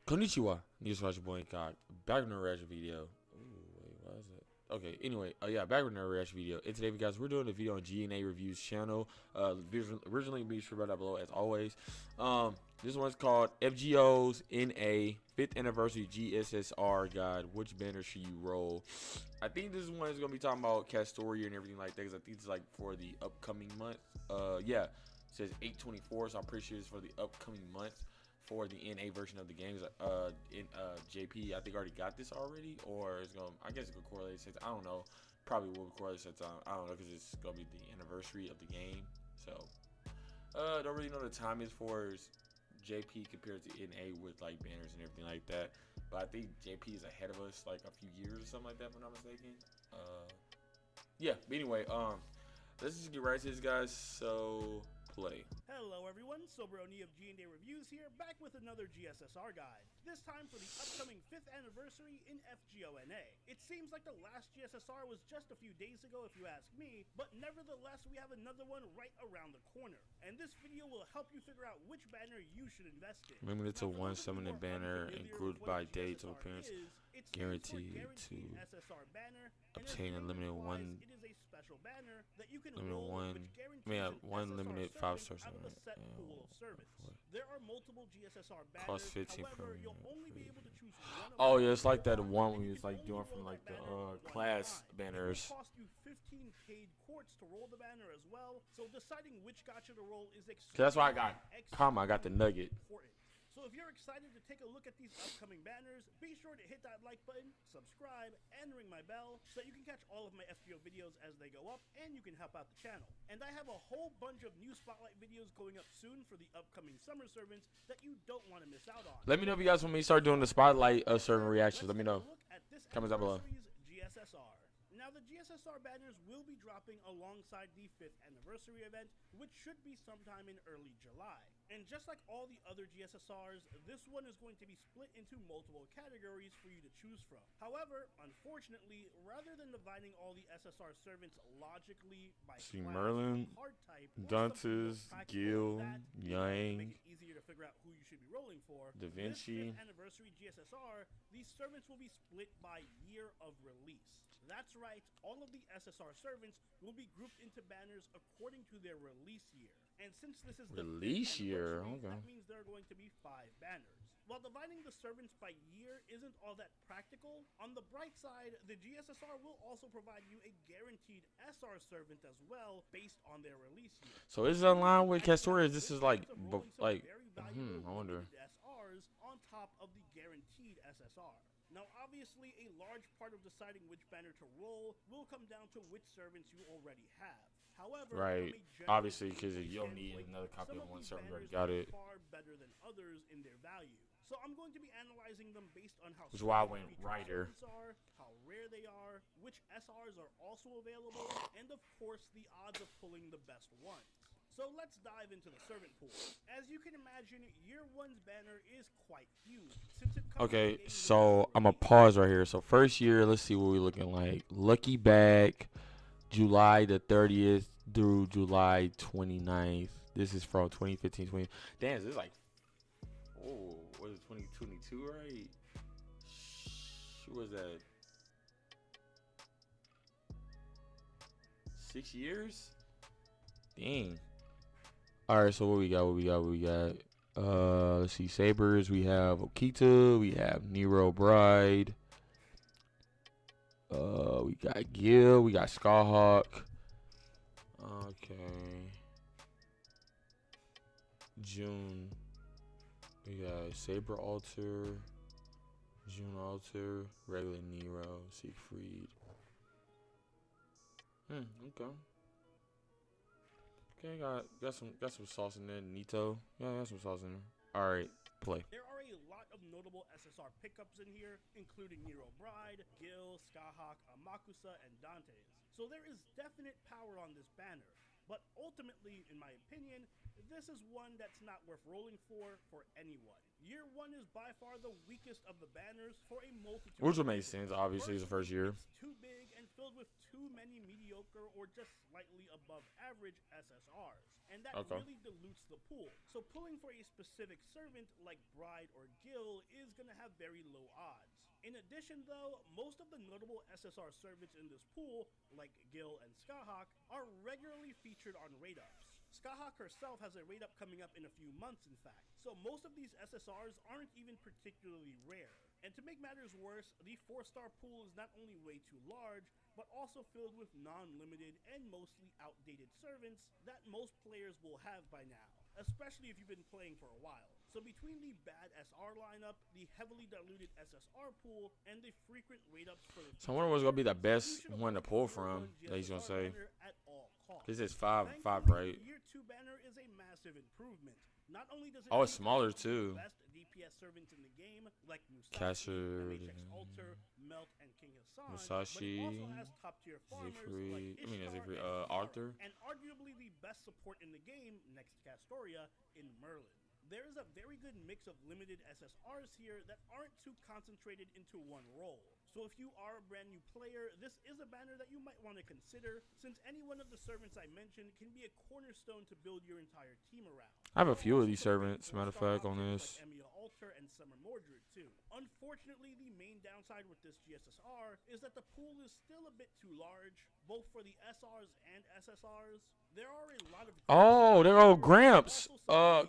Konnichiwa. News Watch Boy INCOG. Back with another reaction video. Ooh, wait, why is it? Okay, anyway, yeah, back with another reaction video. And today, guys, we're doing a video on GNA Reviews channel. Originally, be sure about that below as always. This one's called FGO's NA 5th Anniversary GSSR Guide. Which banner should you roll? I think this one is gonna be talking about Castoria and everything like that. Cause I think it's like for the upcoming month. Yeah, it says 8/24, so I'm pretty sure it's for the upcoming months. For the NA version of the games, JP, I think already got this already, or it's gonna. I guess it could correlate since I don't know. Probably will correlate since I don't know because it's gonna be the anniversary of the game. So, don't really know the time is for JP compared to NA with like banners and everything like that. But I think JP is ahead of us like a few years or something like that, if I'm not mistaken. Yeah. But anyway, let's just get right to this, guys. So. Play. Hello everyone, Soberoni of G&A Reviews here, back with another GSSR guide. This time for the upcoming 5th anniversary in FGO-NA. It seems like the last GSSR was just a few days ago if you ask me, but nevertheless we have another one right around the corner. And this video will help you figure out which banner you should invest in. Limited to one summoning banner and grouped by date of appearance. Guaranteed to SSR banner, obtain a limited one. It is a special banner that you can limited roll, one. One limited 5-star out of a set pool of servants. There are multiple GSSR banners. Cost 15 however, per you'll only be able to choose one of oh yeah, it's like that one we was like doing from like the class banners. It will cost you 15 paid quartz to roll the banner as well. So deciding which gacha to roll is extremely That's why I got I got the nugget. Important. So if you're excited to take a look at these upcoming banners, be sure to hit that like button, subscribe, and ring my bell so that you can catch all of my FGO videos as they go up, and you can help out the channel. And I have a whole bunch of new Spotlight videos going up soon for the upcoming summer servants that you don't want to miss out on. Let me know if you guys want me to start doing the Spotlight servant reactions. Let me know. Comments down below. GSSR. Now, the GSSR banners will be dropping alongside the 5th anniversary event, which should be sometime in early July. And just like all the other GSSRs, this one is going to be split into multiple categories for you to choose from. However, unfortunately, rather than dividing all the SSR servants logically by Merlin, hard type, Dantes, Gil, Yang, make it easier to figure out who you should be rolling for. Da Vinci. This 5th anniversary GSSR, these servants will be split by year of release. That's right, all of the SSR servants will be grouped into banners according to their release year. And since this is the release year, okay, that means there are going to be 5 banners. While dividing the servants by year isn't all that practical, on the bright side, the GSSR will also provide you a guaranteed SR servant as well based on their release year. So is it online with Castoria? This is like I wonder. SRs on top of the guaranteed SSR. Now, obviously, a large part of deciding which banner to roll will come down to which servants you already have. However, right, obviously, because you'll need another copy of one servant already got it. Far better than others in their value. So I'm going to be analyzing them based on how which is why I went Rider, how rare they are, which SRs are also available, and of course the odds of pulling the best ones. So let's dive into the servant pool. As you can imagine, year 1's banner is quite huge. Since it okay, so I'm gonna pause right here. So first year, let's see what we're looking like. Lucky Bag, July the 30th through July 29th. This is from 2015, 20. Damn, this is like, oh, what is it, 2022, right? What was that? 6 years? Dang. All right, so what we got? Let's see, Sabers. We have Okita. We have Nero Bride. We got Gil. We got Scarhawk. Okay. June. We got Saber Alter. June Alter. Regular Nero. Siegfried. Okay. Okay, got some sauce in there. Nito. Yeah, got some sauce in there. All right, play. There are a lot of notable SSR pickups in here, including Nero Bride, Gil, Skyhawk, Amakusa, and Dantes. So there is definite power on this banner. But ultimately, in my opinion, this is one that's not worth rolling for anyone. Year 1 is by far the weakest of the banners for a multitude. Which would make sense, obviously, it's the first year. It's too big and filled with too many mediocre or just slightly above average SSRs, and that Okay. really dilutes the pool. So pulling for a specific servant like Bride or Gil is going to have very low odds. In addition though, most of the notable SSR servants in this pool, like Gil and Skahawk, are regularly featured on raid-ups. Skahawk herself has a raid-up coming up in a few months in fact, so most of these SSRs aren't even particularly rare. And to make matters worse, the 4-star pool is not only way too large, but also filled with non-limited and mostly outdated servants that most players will have by now, especially if you've been playing for a while. So between the bad SR lineup, the heavily diluted SSR pool, and the frequent raid-ups for the So I wonder what's gonna be the servants, best one to pull from that he's gonna say. at all costs. This is five, Thankfully, right? Year 2 banner is a massive improvement. Not only does it Oh, it's feature smaller, some of the too. best DPS servants in the game, like Musashi, Casher, MHX Alter, Melt, and King Hassan, Musashi, but it also has top-tier farmers like Zifri, Ishtar and Arthur. and arguably the best support in the game, next to Castoria, in Merlin. There is a very good mix of limited SSRs here that aren't too concentrated into one role. So if you are a brand new player, this is a banner that you might want to consider, since any one of the servants I mentioned can be a cornerstone to build your entire team around. I have a few of these servants, matter of fact, on this. Like Emia Alter and Summer Mordred too. Unfortunately, the main downside with this GSSR is that the pool is still a bit too large, both for the SRs and SSRs. There are a lot of Oh, there go Gramps,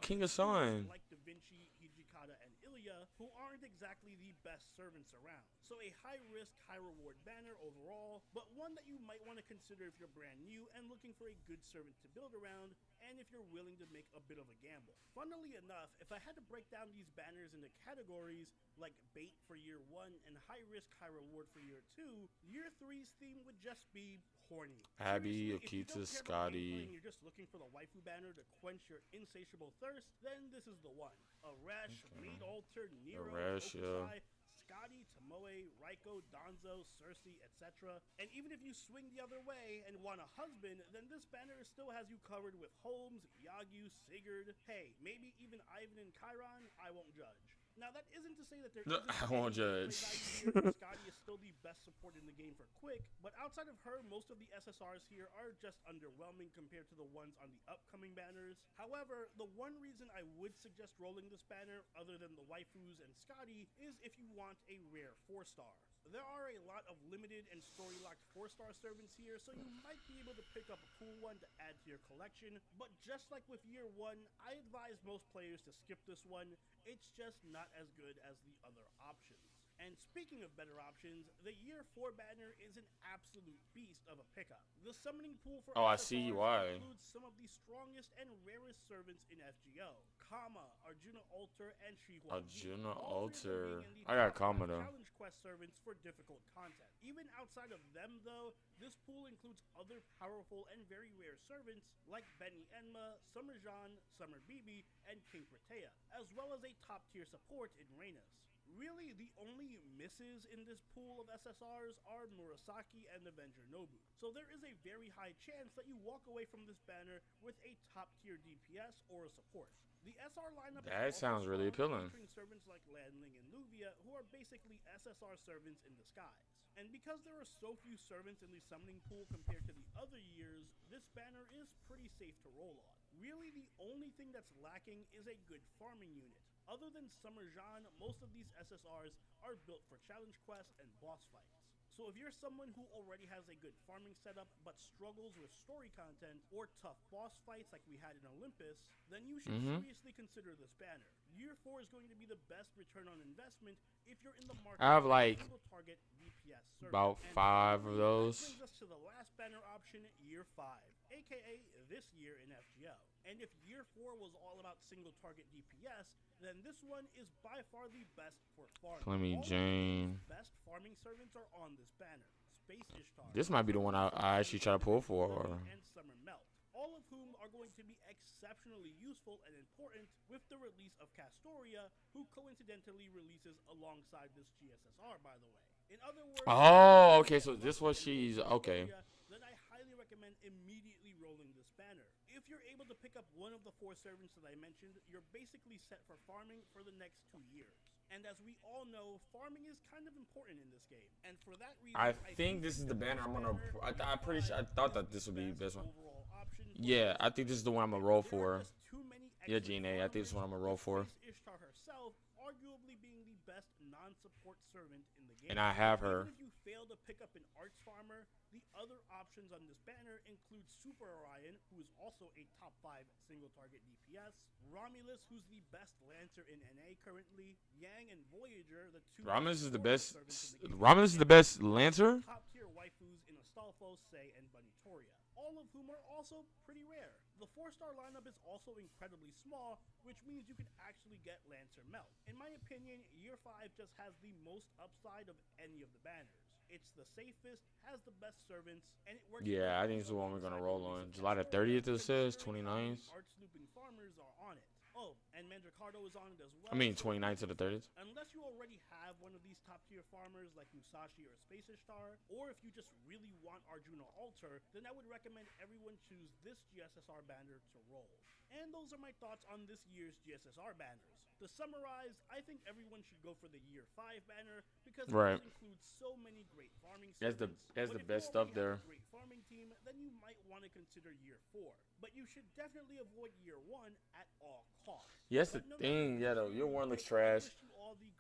King of Sun. like Da Vinci, Hijikata, and Ilya, who aren't exactly the best servants around. So a high risk, high reward banner overall, but one that you might want to consider if you're brand new and looking for a good servant to build around, and if you're willing to make a bit of a gamble. Funnily enough, if I had to break down these banners into categories like bait for year 1 and high risk, high reward for year 2, year 3's theme would just be horny. Abby, Seriously, if you don't Akita, care about Scotty. gameplay and you're just looking for the waifu banner to quench your insatiable thirst, then this is the one. Arash, Maid Alter, Nero, Arash, yeah. Okusai, Scotty, Tomoe, Raiko, Danzo, Cersei, etc. And even if you swing the other way and want a husband, then this banner still has you covered with Holmes, Yagyu, Sigurd, hey, maybe even Ivan and Chiron. I won't judge. Now that isn't to say that there isn't I won't any judge. gameplay value here. Scotty is still the best support in the game for Quick, but outside of her, most of the SSRs here are just underwhelming compared to the ones on the upcoming banners. However, the one reason I would suggest rolling this banner, other than the waifus and Scotty, is if you want a rare 4-star. There are a lot of limited and story-locked 4-star servants here, so you might be able to pick up a cool one to add to your collection, but just like with year 1, I advise most players to skip this one. It's just not as good as the other options. And speaking of better options, the year 4 banner is an absolute beast of a pickup. The summoning pool for Oh, I see SSRs why. includes some of the strongest and rarest servants in FGO. Kama, Arjuna Alter, and Shihua. Arjuna All three of them Alter. being in the I got top 5 Kama, though. challenge quest servants for difficult content. Even outside of them though, this pool includes other powerful and very rare servants like Benny Enma, Summer Jean, Summer Bibi, and King Protea, as well as a top tier support in Reynas. Really, the only misses in this pool of SSRs are Murasaki and Avenger Nobu. So there is a very high chance that you walk away from this banner with a top tier DPS or a support. The SR lineup That is also sounds really strong, appealing. featuring servants like Lanling and Luvia, who are basically SSR servants in disguise. And because there are so few servants in the summoning pool compared to the other years, this banner is pretty safe to roll on. Really, the only thing that's lacking is a good farming unit. Other than Summer Jean, most of these SSRs are built for challenge quests and boss fights. So if you're someone who already has a good farming setup but struggles with story content or tough boss fights like we had in Olympus, then you should seriously consider this banner. Year 4 is going to be the best return on investment if you're in the market I have for a like single target DPS server. about And 5 of finally, those. That brings us to the last banner option, Year 5, aka this year in FGO. And if Year 4 was all about single target DPS, then this one is by far the best for farming. Flemmy All of the Jane. game's best farming servants are on this banner. Space Ishtar. This might be the one I actually try to pull for. And Summer Melt. All of whom are going to be exceptionally useful and important with the release of Castoria, who coincidentally releases alongside this GSSR, by the way. In other words, Oh, okay, so this was she's okay. then I highly recommend immediately rolling this banner. If you're able to pick up one of the 4 servants that I mentioned, you're basically set for farming for the next 2 years. And as we all know, farming is kind of important in this game. And for that reason, I think this is the banner I'm gonna. I'm pretty sure. I thought that this would be the best one. overall option. Yeah, I think this is the one I'm gonna roll for. Just too many Yeah, GNA. I think this is what I'm gonna roll for. Ishtar herself, arguably being the best non-support servant in the game. And I have her. Even if you fail to pick up an arts farmer, the other options on this banner include Super Orion, who is also a top 5 single target DPS, Romulus, who's the best Lancer in NA currently, Yang and Voyager, the two Romulus is the best. the Romulus is the best Lancer. top tier waifus in Astolfo, Sei, and Bunnytoria, all of whom are also pretty rare. The 4-star lineup is also incredibly small, which means you can actually get Lancer Melt. In my opinion, Year 5 just has the most upside of any of the banners. It's the safest, has the best servants, and it works. Yeah, I think it's the one we're gonna roll on. July the 30th, it says 29th. Art snooping farmers are on it. Oh, and Mandracardo is on it as well. I mean 29th to the 30th. Unless you already have one of these top tier farmers like Musashi or Space Ishtar, or if you just really want Arjuna Alter, then I would recommend everyone choose this GSSR banner to roll. And those are my thoughts on this year's GSSR banners. To summarize, I think everyone should go for the Year 5 banner because it includes so many great farming servants. That's the best stuff there. Great farming team, then you might want to consider Year 4. But you should definitely avoid Year 1 at all costs. Yes, the thing, yeah, though, Year 1 looks trash.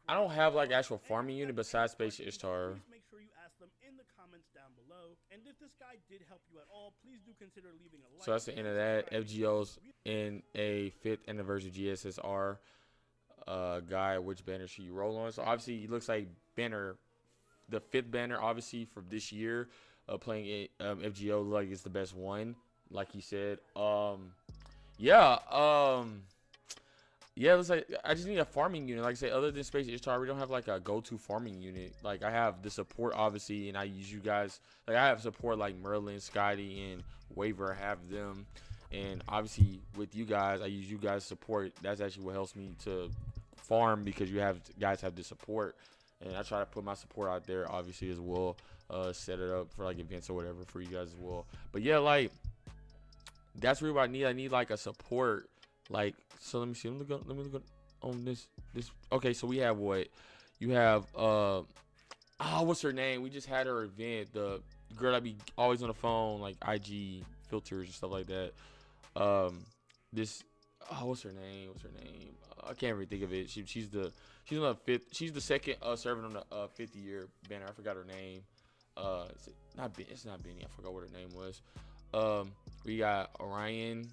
I don't have like actual farming unit besides Space Ishtar. Make sure you ask them in the comments down below. And if this guide did help you at all, please do consider leaving a like. So that's the end of that. FGO's in a 5th anniversary GSSR guide. Which banner should you roll on? So obviously it looks like banner, the 5th banner, obviously for this year, playing it, FGO like it's the best one, like he said. Yeah, it was like I just need a farming unit. Like I say, other than Space Ishtar, we don't have like a go-to farming unit. Like I have the support obviously, and I use you guys. Like I have support like Merlin, Scotty, and Waver. I have them, and obviously with you guys, I use you guys support. That's actually what helps me to farm because you guys have the support, and I try to put my support out there obviously as well. Set it up for like events or whatever for you guys as well. But yeah, like that's really what I need. I need like a support. Like, so let me see. Let me look on this. Okay, so we have what? You have what's her name? We just had her event. The girl that be always on the phone, like IG filters and stuff like that. What's her name? I can't really think of it. She's on the 5th. She's the second servant on the 50 year banner. I forgot her name. It's not Benny. I forgot what her name was. We got Orion.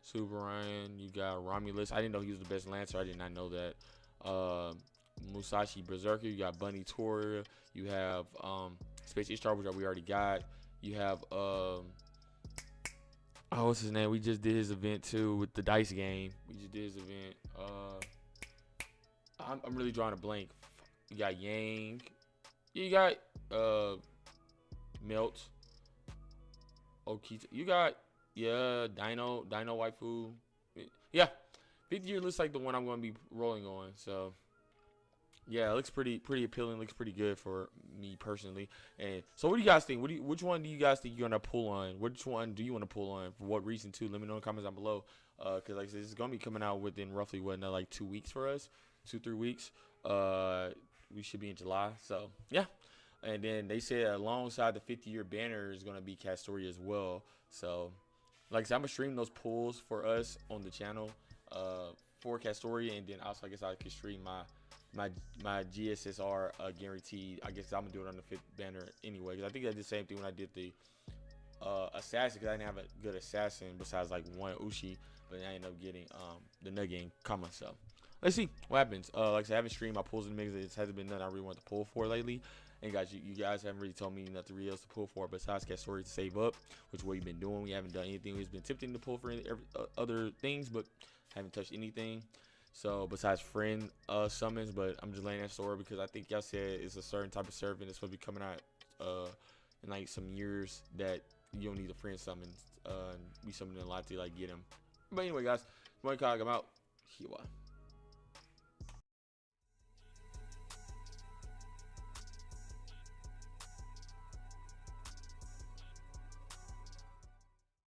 Super Ryan, you got Romulus. I didn't know he was the best Lancer. I did not know that. Musashi Berserker. You got Bunny Toria. You have Space Ishtar, which we already got. You have what's his name? We just did his event too with the dice game. We just did his event. I'm really drawing a blank. You got Yang. You got Melt. Okita. You got. Yeah, Dino waifu. Yeah, 50 year looks like the one I'm going to be rolling on. So, yeah, it looks pretty appealing. Looks pretty good for me personally. And so, what do you guys think? Which one do you guys think you're going to pull on? Which one do you want to pull on? For what reason, too? Let me know in the comments down below. Because, like I said, this is going to be coming out within roughly, like 2 weeks for us? 2-3 weeks. We should be in July. So, yeah. And then they said alongside the 50-year banner is going to be Castoria as well. So, like I said, I'm going to stream those pulls for us on the channel for Castoria. And then also, I guess I could stream my GSSR guaranteed. I guess I'm going to do it on the 5th banner anyway. Because I think I did the same thing when I did the Assassin. Because I didn't have a good Assassin besides like one Ushi. But I ended up getting the Nugget Kama. So, let's see what happens. Like I said, I haven't streamed my pulls in the mix. It hasn't been nothing I really want to pull for lately. And guys, you guys haven't really told me nothing really else to pull for besides Castoria to save up, which is what we've been doing. We haven't done anything. We've been tempting to pull for other things, but haven't touched anything. So besides friend summons, but I'm just laying that store because I think y'all said it's a certain type of servant that's supposed to be coming out in like some years that you don't need a friend summons. We summoning a lot to like get him. But anyway, guys, INCOG, I'm out. Here.